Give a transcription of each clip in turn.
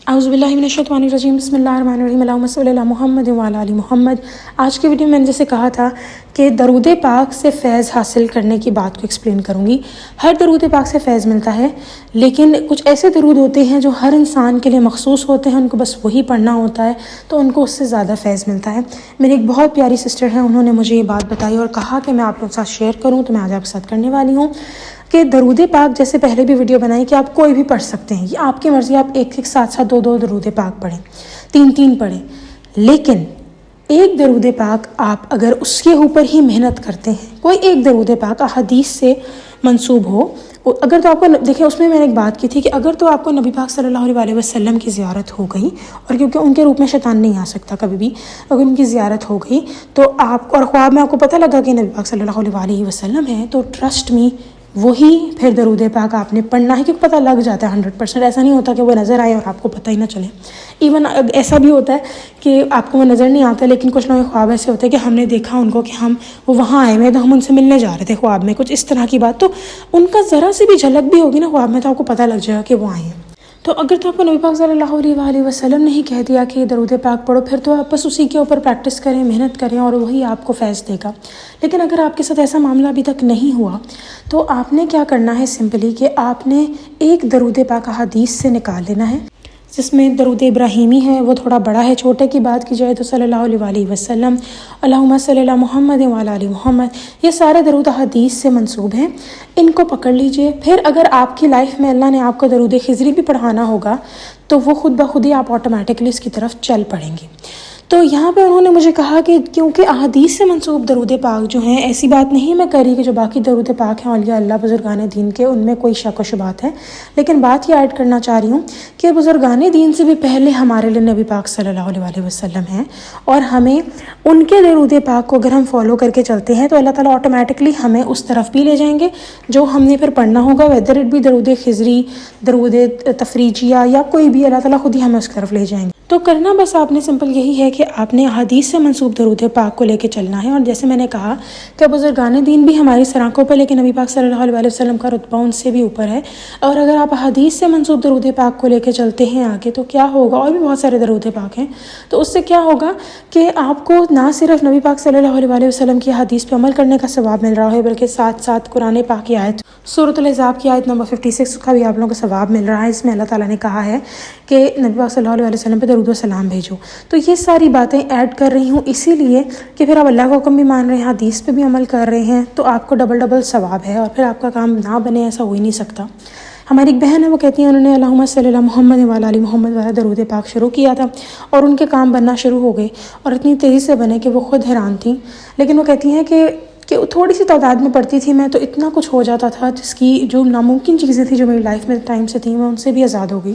اعوذ باللہ من الشیطان الرجیم، بسم اللہ الرحمن الرحیم، اللہم صلی علی محمد وعلی آل محمد۔ آج کی ویڈیو میں نے جیسے کہا تھا کہ درود پاک سے فیض حاصل کرنے کی بات کو ایکسپلین کروں گی۔ ہر درود پاک سے فیض ملتا ہے، لیکن کچھ ایسے درود ہوتے ہیں جو ہر انسان کے لیے مخصوص ہوتے ہیں، ان کو بس وہی پڑھنا ہوتا ہے تو ان کو اس سے زیادہ فیض ملتا ہے۔ میری ایک بہت پیاری سسٹر ہے، انہوں نے مجھے یہ بات بتائی اور کہا کہ میں آپ لوگوں کے ساتھ شیئر کروں، تو میں آج آپ کے ساتھ کرنے والی ہوں کہ درود پاک جیسے پہلے بھی ویڈیو بنائی کہ آپ کوئی بھی پڑھ سکتے ہیں، یہ آپ کی مرضی، آپ ایک ساتھ ساتھ دو درود پاک پڑھیں، تین پڑھیں، لیکن ایک درود پاک آپ اگر اس کے اوپر ہی محنت کرتے ہیں، کوئی ایک درود پاک احادیث سے منسوب ہو، اگر تو آپ کو دیکھیں، اس میں نے ایک بات کی تھی کہ اگر تو آپ کو نبی پاک صلی اللہ علیہ وسلم کی زیارت ہو گئی، اور کیونکہ ان کے روپ میں شیطان نہیں آ سکتا کبھی بھی، اگر ان کی زیارت ہو گئی تو آپ، اور خواب میں آپ کو پتہ لگا کہ نبی پاک صلی اللہ علیہ وسلم ہے، تو ٹرسٹ می وہی پھر درود پاک آپ نے پڑھنا ہے، کیونکہ پتہ لگ جاتا ہے 100%۔ ایسا نہیں ہوتا کہ وہ نظر آئے اور آپ کو پتہ ہی نہ چلے۔ ایون ایسا بھی ہوتا ہے کہ آپ کو وہ نظر نہیں آتا، لیکن کچھ لوگوں کے خواب ایسے ہوتے ہیں کہ ہم نے دیکھا ان کو کہ وہ وہاں آئے ہوئے تو ہم ان سے ملنے جا رہے تھے خواب میں، کچھ اس طرح کی بات، تو ان کا ذرا سی بھی جھلک بھی ہوگی نا خواب میں تو آپ کو پتہ لگ جائے گا کہ وہ آئے ہیں۔ تو اگر تو آپ کو نبی پاک صلی اللہ علیہ وسلم نے ہی کہہ دیا کہ یہ درود پاک پڑھو، پھر تو آپ بس اسی کے اوپر پریکٹس کریں، محنت کریں، اور وہی آپ کو فیض دے گا۔ لیکن اگر آپ کے ساتھ ایسا معاملہ ابھی تک نہیں ہوا تو آپ نے کیا کرنا ہے، سمپلی کہ آپ نے ایک درود پاک حدیث سے نکال لینا ہے، جس میں درود ابراہیمی ہے، وہ تھوڑا بڑا ہے، چھوٹے کی بات کی جائے تو صلی اللہ علیہ وسلم، اللہم صلی علی محمد وعلی آل محمد، یہ سارے درود حدیث سے منسوب ہیں، ان کو پکڑ لیجئے۔ پھر اگر آپ کی لائف میں اللہ نے آپ کو درود خضری بھی پڑھانا ہوگا تو وہ خود بخود ہی آپ آٹومیٹکلی اس کی طرف چل پڑیں گے۔ تو یہاں پہ انہوں نے مجھے کہا کہ کیونکہ احادیث سے منسوب درود پاک جو ہیں، ایسی بات نہیں میں کر رہی کہ جو باقی درود پاک ہیں اولیاء اللہ بزرگان دین کے، ان میں کوئی شک و شبہات ہے، لیکن بات یہ ایڈ کرنا چاہ رہی ہوں کہ بزرگان دین سے بھی پہلے ہمارے لیے نبی پاک صلی اللہ علیہ وسلم ہیں، اور ہمیں ان کے درود پاک کو اگر ہم فالو کر کے چلتے ہیں تو اللہ تعالیٰ آٹومیٹکلی ہمیں اس طرف بھی لے جائیں گے جو ہم نے پھر پڑھنا ہوگا، ویدر اٹ بھی درود خضری، درود تفریجیہ، یا کوئی بھی، اللہ تعالیٰ خود ہی ہمیں اس طرف لے جائیں گے۔ تو کرنا بس آپ نے سمپل یہی ہے کہ آپ نے حدیث سے منسوب درود پاک کو لے کے چلنا ہے، اور جیسے میں نے کہا کہ بزرگان دین بھی ہماری سرآنکھوں پر، لیکن نبی پاک صلی اللہ علیہ وسلم کا رتبہ ان سے بھی اوپر ہے، اور اگر آپ حدیث سے منسوب درود پاک کو لے کے چلتے ہیں آگے تو کیا ہوگا، اور بھی بہت سارے درود پاک ہیں، تو اس سے کیا ہوگا کہ آپ کو نہ صرف نبی پاک صلی اللہ علیہ وسلم کی حدیث پہ عمل کرنے کا ثواب مل رہا ہے، بلکہ ساتھ ساتھ قرآن پاک کی آیت سورۃ الاحزاب کی آیت نمبر 56 کا بھی آپ لوگوں کو ثواب مل رہا ہے۔ اس میں اللہ تعالیٰ نے کہا ہے کہ نبی پاک صلی اللہ علیہ وسلم پہ درود و سلام بھیجو۔ تو یہ ساری باتیں ایڈ کر رہی ہوں اسی لیے کہ پھر آپ اللہ کا حکم بھی مان رہے ہیں، حدیث پہ بھی عمل کر رہے ہیں، تو آپ کو ڈبل ثواب ہے، اور پھر آپ کا کام نہ بنے ایسا ہو ہی نہیں سکتا۔ ہماری ایک بہن ہے، وہ کہتی ہیں انہوں نے اللہم صلی علی محمد وعلی آل محمد والا درود پاک شروع کیا تھا، اور ان کے کام بننا شروع ہو گئے، اور اتنی تیزی سے بنے کہ وہ خود حیران تھیں، لیکن وہ کہتی ہیں کہ تھوڑی سی تعداد میں پڑھتی تھی میں، تو اتنا کچھ ہو جاتا تھا جس کی جو ناممکن چیزیں تھیں جو میری لائف میں ٹائم سے تھیں، میں ان سے بھی آزاد ہو گئی۔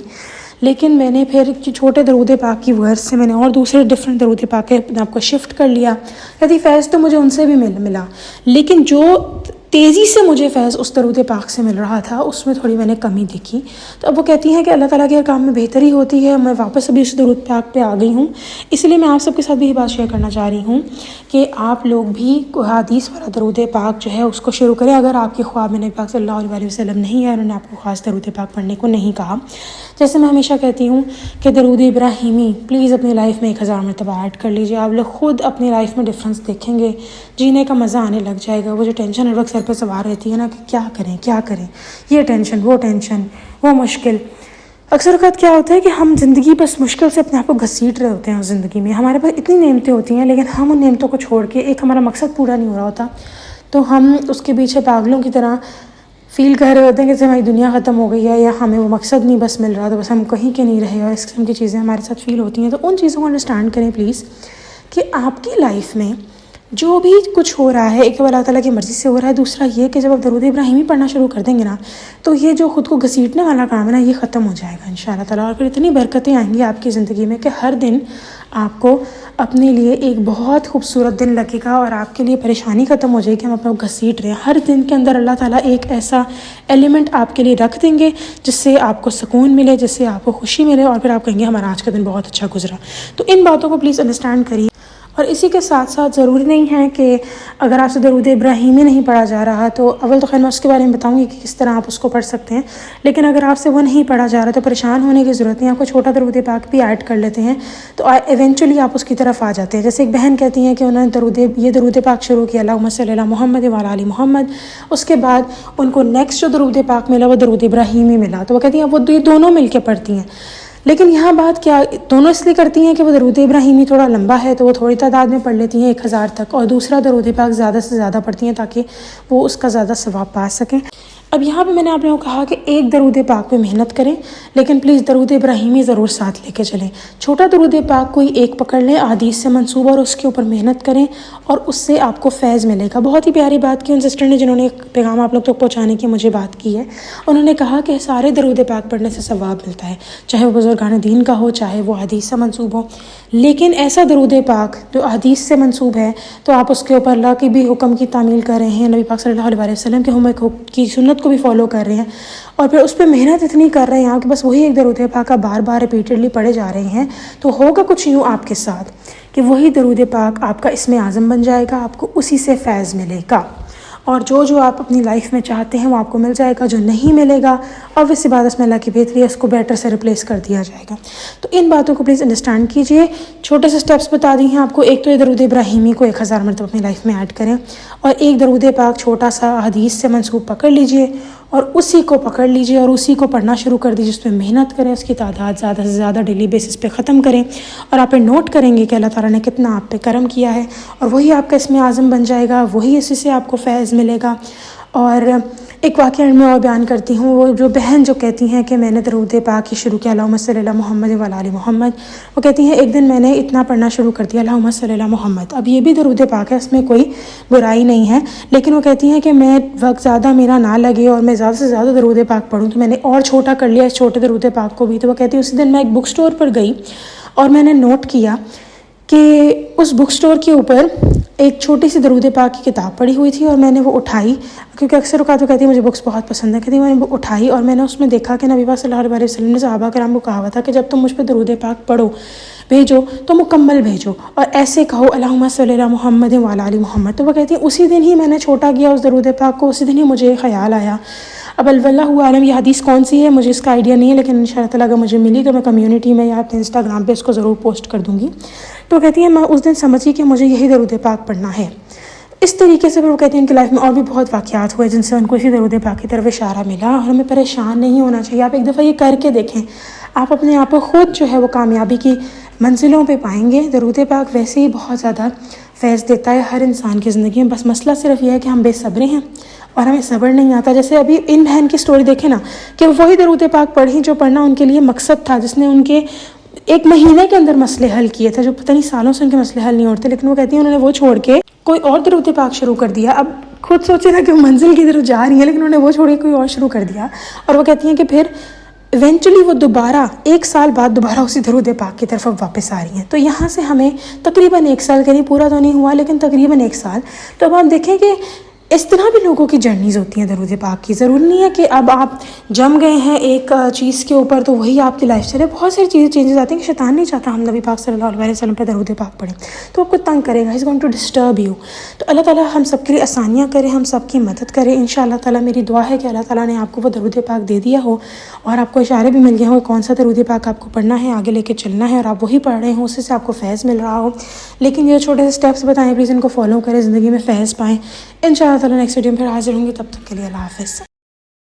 لیکن میں نے پھر چھوٹے درود پاک کی ورڈ سے میں نے اور دوسرے ڈفرینٹ درود پاک کے اپنے آپ کو شفٹ کر لیا، کہتی فیض تو مجھے ان سے بھی ملا، لیکن جو تیزی سے مجھے فیض اس درود پاک سے مل رہا تھا اس میں تھوڑی میں نے کمی دیکھی۔ تو اب وہ کہتی ہیں کہ اللہ تعالیٰ کے کام میں بہتری ہوتی ہے، میں واپس ابھی اس درود پاک پہ آ گئی ہوں، اس لیے میں آپ سب کے ساتھ بھی یہ بات شیئر کرنا چاہ رہی ہوں کہ آپ لوگ بھی حدیث والا درود پاک جو ہے اس کو شروع کریں۔ اگر آپ کے خواب میں نبی پاک صلی اللہ علیہ وسلم نہیں ہے، انہوں نے آپ کو خاص درود پاک پڑھنے کو نہیں کہا، جیسے میں ہمیشہ کہتی ہوں کہ درود ابراہیمی پلیز اپنی لائف میں 1000 مرتبہ ایڈ کر لیجیے، آپ لوگ خود اپنی لائف میں ڈفرینس دیکھیں گے، جینے کا مزہ آنے لگ جائے گا۔ وہ جو ٹینشن ہر وقت سر پہ سوار رہتی ہے نا کہ کیا کریں، یہ ٹینشن وہ مشکل، اکثر اوقات کیا ہوتا ہے کہ ہم زندگی بس مشکل سے اپنے آپ کو گھسیٹ رہے ہوتے ہیں، زندگی میں ہمارے پاس اتنی نعمتیں ہوتی ہیں، لیکن ہم ان نعمتوں کو چھوڑ کے ایک ہمارا مقصد پورا نہیں ہو رہا ہوتا، تو ہم اس کے پیچھے پاگلوں کی طرح فیل کر رہے ہوتے ہیں کہ جیسے ہماری دنیا ختم ہو گئی ہے، یا ہمیں وہ مقصد نہیں بس مل رہا، تو بس ہم کہیں کے نہیں رہے، اور اس قسم کی چیزیں ہمارے ساتھ فیل ہوتی ہیں۔ تو ان چیزوں کو انڈرسٹینڈ کریں پلیز کہ آپ کی لائف میں جو بھی کچھ ہو رہا ہے ایک تو اللہ تعالیٰ کی مرضی سے ہو رہا ہے، دوسرا یہ کہ جب آپ درود ابراہیمی پڑھنا شروع کر دیں گے نا تو یہ جو خود کو گھسیٹنے والا کام ہے نا یہ ختم ہو جائے گا انشاءاللہ تعالیٰ، اور پھر اتنی برکتیں آئیں گی آپ کی زندگی میں کہ ہر دن آپ کو اپنے لیے ایک بہت خوبصورت دن لگے گا، اور آپ کے لیے پریشانی ختم ہو جائے گی، ہم اپنا گھسیٹ رہے ہیں۔ ہر دن کے اندر اللہ تعالیٰ ایک ایسا ایلیمنٹ آپ کے لیے رکھ دیں گے جس سے آپ کو سکون ملے، جس سے آپ کو خوشی ملے، اور پھر آپ کہیں گے ہمارا آج کا دن بہت اچھا گزرا۔ تو ان باتوں کو پلیز انڈرسٹینڈ کریے، اور اسی کے ساتھ ساتھ ضروری نہیں ہے کہ اگر آپ سے درود ابراہیمی نہیں پڑھا جا رہا تو اول تو خیر میں اس کے بارے میں بتاؤں گی کہ کس طرح آپ اس کو پڑھ سکتے ہیں، لیکن اگر آپ سے وہ نہیں پڑھا جا رہا تو پریشان ہونے کی ضرورت نہیں، آپ کو چھوٹا درود پاک بھی ایڈ کر لیتے ہیں تو ایونچولی آپ اس کی طرف آ جاتے ہیں۔ جیسے ایک بہن کہتی ہیں کہ انہوں نے یہ درود پاک شروع کیا، اللہم صلی علی محمد وعلی آل محمد، اس کے بعد ان کو نیکسٹ جو درود پاک ملا وہ درود ابراہیمی ملا، تو وہ کہتی ہیں وہ دونوں مل کے پڑھتی ہیں۔ لیکن یہاں بات کیا دونوں اس لیے کرتی ہیں کہ وہ درود ابراہیمی تھوڑا لمبا ہے تو وہ تھوڑی تعداد میں پڑھ لیتی ہیں 1000 تک، اور دوسرا درود پاک زیادہ سے زیادہ پڑھتی ہیں تاکہ وہ اس کا زیادہ ثواب پا سکیں۔ اب یہاں پہ میں نے آپ لوگوں کو کہا کہ ایک درود پاک پہ محنت کریں، لیکن پلیز درود ابراہیمی ضرور ساتھ لے کے چلیں۔ چھوٹا درود پاک کوئی ایک پکڑ لیں احادیث سے منسوب اور اس کے اوپر محنت کریں اور اس سے آپ کو فیض ملے گا۔ بہت ہی پیاری بات کی ان سسٹر نے جنہوں نے ایک پیغام آپ لوگ تک پہنچانے کی مجھے بات کی ہے۔ انہوں نے کہا کہ سارے درود پاک پڑھنے سے ثواب ملتا ہے، چاہے وہ بزرگان دین کا ہو چاہے وہ حدیث سے منسوب ہو، لیکن ایسا درود پاک جو حدیث سے منسوب ہے تو آپ اس کے اوپر اللہ کے بھی حکم کی تعمیل کر رہے ہیں، نبی پاک صلی اللہ علیہ وسلم کے حکم کی سنت کو بھی فالو کر رہے ہیں، اور پھر اس پہ محنت اتنی کر رہے ہیں کہ بس وہی ایک درود پاک آپ بار بار ریپیٹڈلی پڑھے جا رہے ہیں، تو ہوگا کچھ یوں آپ کے ساتھ کہ وہی درود پاک آپ کا اسم اعظم بن جائے گا، آپ کو اسی سے فیض ملے گا، اور جو آپ اپنی لائف میں چاہتے ہیں وہ آپ کو مل جائے گا، جو نہیں ملے گا اور اس عبادت میں اللہ کی بہتری ہے اس کو بیٹر سے ریپلیس کر دیا جائے گا۔ تو ان باتوں کو پلیز انڈرسٹینڈ کیجئے۔ چھوٹے سے سٹیپس بتا دی ہیں آپ کو، ایک تو یہ درود ابراہیمی کو 1000 مرتبہ اپنی لائف میں ایڈ کریں، اور ایک درود پاک چھوٹا سا حدیث سے منسوب پکڑ لیجئے اور اسی کو پکڑ لیجئے اور اسی کو پڑھنا شروع کر دیجئے، اس پہ محنت کریں، اس کی تعداد زیادہ سے زیادہ ڈیلی بیسس پہ ختم کریں، اور آپ پہ نوٹ کریں گے کہ اللہ تعالیٰ نے کتنا آپ پہ کرم کیا ہے، اور وہی آپ کا اسم اعظم بن جائے گا، وہی اسی سے آپ کو فیض ملے گا۔ اور ایک واقعہ میں اور بیان کرتی ہوں، وہ جو بہن جو کہتی ہیں کہ میں نے درود پاک ہی شروع کیا، اللہم صلی علی محمد وعلی آل محمد، وہ کہتی ہیں ایک دن میں نے اتنا پڑھنا شروع کر دیا اللہم صلی علی محمد۔ اب یہ بھی درود پاک ہے، اس میں کوئی برائی نہیں ہے، لیکن وہ کہتی ہیں کہ میں وقت زیادہ میرا نہ لگے اور میں زیادہ سے زیادہ درود پاک پڑھوں، تو میں نے اور چھوٹا کر لیا اس چھوٹے درود پاک کو بھی۔ تو وہ کہتی ہے اسی دن میں ایک بک سٹور پر گئی اور میں نے نوٹ کیا کہ اس بک سٹور کے اوپر ایک چھوٹی سی درود پاک کی کتاب پڑھی ہوئی تھی، اور میں نے وہ اٹھائی، کیونکہ اکثر اوقات وہ کہتی ہے مجھے بکس بہت پسند ہے، کہتی میں نے وہ اٹھائی اور میں نے اس میں دیکھا کہ نبی پاک صلی اللہ علیہ وسلم نے صحابہ کرام کو کہا تھا کہ جب تم مجھ پہ درود پاک پڑھو بھیجو تو مکمل بھیجو، اور ایسے کہو اللہم صلی علی محمد وعلی آل محمد۔ تو وہ کہتی ہے اسی دن ہی میں نے چھوٹا کیا اس درود پاک کو، اسی دن ہی مجھے خیال آیا۔ اب اللہ عالم یہ حدیث کون سی ہے مجھے اس کا آئیڈیا نہیں ہے، لیکن انشاءاللہ تعالیٰ اگر مجھے ملی تو میں کمیونٹی میں یا اپنے انسٹاگرام پہ اس کو ضرور پوسٹ کر دوں گی۔ تو کہتی ہیں میں اس دن سمجھی کہ مجھے یہی درود پاک پڑھنا ہے۔ اس طریقے سے پھر وہ کہتی ہیں ان کی لائف میں اور بھی بہت واقعات ہوئے جن سے ان کو اسی درود پاک کی طرف اشارہ ملا، اور ہمیں پریشان نہیں ہونا چاہیے۔ آپ ایک دفعہ یہ کر کے دیکھیں، آپ اپنے آپ کو خود جو ہے وہ کامیابی کی منزلوں پہ پائیں گے۔ درود پاک ویسے ہی بہت زیادہ فیض دیتا ہے ہر انسان کی زندگی میں، بس مسئلہ صرف یہ ہے کہ ہم بے صبرے ہیں اور ہمیں صبر نہیں آتا۔ جیسے ابھی ان بہن کی سٹوری دیکھیں نا کہ وہی درود پاک پڑھی جو پڑھنا ان کے لیے مقصد تھا، جس نے ان کے ایک مہینے کے اندر مسئلے حل کیے تھے، جو پتہ نہیں سالوں سے ان کے مسئلے حل نہیں ہوتے، لیکن وہ کہتی ہیں انہوں نے وہ چھوڑ کے کوئی اور درود پاک شروع کر دیا۔ اب خود سوچے نا کہ منزل کی طرف جا رہی ہیں، لیکن انہوں نے وہ چھوڑ کے کوئی اور شروع کر دیا، اور وہ کہتی ہیں کہ پھر ایونچولی وہ دوبارہ 1 سال بعد دوبارہ اسی درود پاک کی طرف واپس آ رہی ہیں۔ تو یہاں سے ہمیں تقریباً 1 سال، کہیں پورا تو نہیں ہوا لیکن تقریباً 1 سال، تو اب آپ دیکھیں کہ اس طرح بھی لوگوں کی جرنیز ہوتی ہیں درود پاک کی۔ ضروری نہیں ہے کہ اب آپ جم گئے ہیں ایک چیز کے اوپر تو وہی آپ کی لائف چلے، بہت ساری چیزیں چینجز آتی ہیں کہ شیطان نہیں چاہتا ہم نبی پاک صلی اللہ علیہ وسلم پہ درود پاک پڑھیں، تو آپ کو تنگ کرے گا، he is going to disturb you. تو اللہ تعالیٰ ہم سب کے لیے آسانیاں کرے، ہم سب کی مدد کرے انشاءاللہ تعالیٰ۔ میری دعا ہے کہ اللہ تعالیٰ نے آپ کو وہ درود پاک دے دیا ہو اور آپ کو اشارے بھی مل گئے ہوں کون سا درود پاک آپ کو پڑھنا ہے، آگے لے کے چلنا ہے، اور آپ وہی پڑھ رہے ہوں، اس سے آپ کو فیض مل رہا ہو۔ لیکن یہ چھوٹے سے سٹیپس بتائیں، پلیز ان کو فالو کریں، زندگی میں فیض پائیں۔ انشاءاللہ تعالیٰ نیکسٹ ویڈیو میں پھر حاضر ہوں گی، تب تک کے لیے اللہ حافظ۔